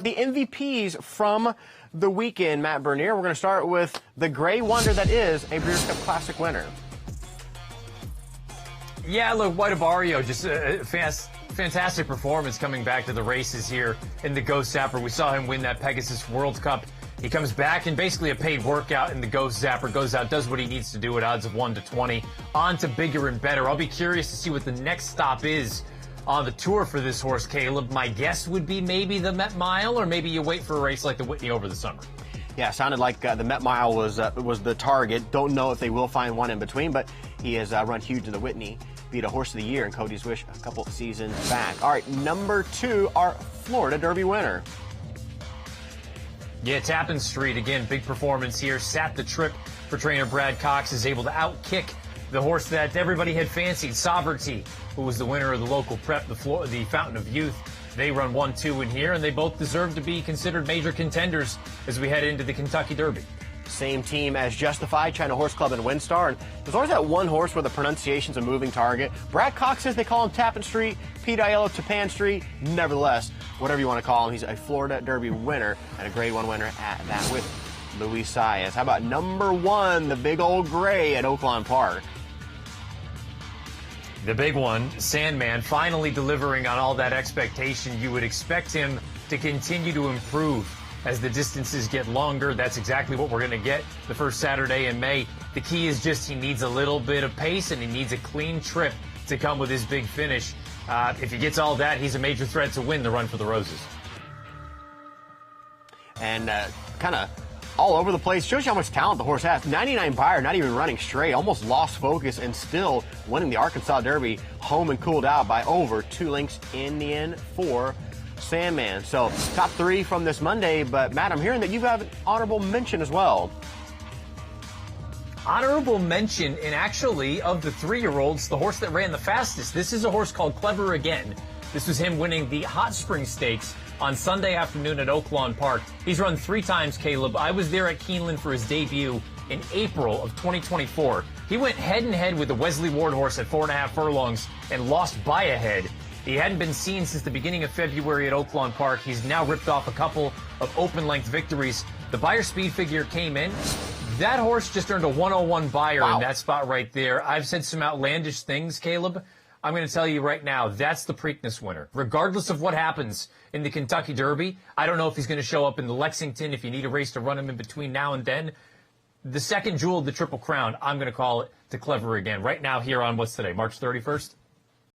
The MVPs from the weekend, Matt Bernier. We're going to start with the gray wonder that is a Breeders' Cup Classic winner. Yeah, look, White Barrio, just a fantastic performance coming back to the races here in the Ghost Zapper. We saw him win that Pegasus World Cup. He comes back in basically a paid workout in the Ghost Zapper, goes out, does what he needs to do at odds of 1-20, on to bigger and better. I'll be curious to see what the next stop is on the tour for this horse, Caleb. My guess would be maybe the Met Mile, or maybe you wait for a race like the Whitney over the summer. Yeah, sounded like the Met Mile was the target. Don't know if they will find one in between, but he has run huge in the Whitney. Beat a Horse of the Year in Cody's Wish a couple of seasons back. All right, number 2, our Florida Derby winner. Yeah, Tappan Street, again, big performance here. Sat the trip for trainer Brad Cox, is able to outkick the horse that everybody had fancied, Sovereignty, who was the winner of the local prep, the Fountain of Youth. They run 1-2 in here, and they both deserve to be considered major contenders as we head into the Kentucky Derby. Same team as Justified, China Horse Club, and Windstar. And there's always that one horse where the pronunciation's a moving target. Brad Cox says they call him Tappan Street, Pete Aiello Tappan Street. Nevertheless, whatever you want to call him, he's a Florida Derby winner and a Grade 1 winner at that with Luis Saez. How about number 1, the big old gray at Oaklawn Park? The big one, Sandman, finally delivering on all that expectation. You would expect him to continue to improve as the distances get longer. That's exactly what we're going to get the first Saturday in May. The key is just he needs a little bit of pace, and he needs a clean trip to come with his big finish. If he gets all that, he's a major threat to win the Run for the Roses. And kind of all over the place. Shows you how much talent the horse has. 99 Buyer, not even running straight, almost lost focus, and still winning the Arkansas Derby home and cooled out by over 2 lengths in the end for Sandman. So top 3 from this Monday, but Matt, I'm hearing that you have an honorable mention as well. Honorable mention, and actually of the 3-year-olds, the horse that ran the fastest. This is a horse called Clever Again. This was him winning the Hot Spring Stakes on Sunday afternoon at Oaklawn Park. He's run 3 times, Caleb. I was there at Keeneland for his debut in April of 2024. He went head-and-head with the Wesley Ward horse at 4.5 furlongs and lost by a head. He hadn't been seen since the beginning of February at Oaklawn Park. He's now ripped off a couple of open-length victories. The Beyer speed figure came in. That horse just earned a 101 Beyer in that spot right there. I've said some outlandish things, Caleb. I'm going to tell you right now, that's the Preakness winner. Regardless of what happens in the Kentucky Derby, I don't know if he's going to show up in the Lexington, if you need a race to run him in between now and then. The second jewel of the Triple Crown, I'm going to call it to Clever Again. Right now here on, what's today, March 31st?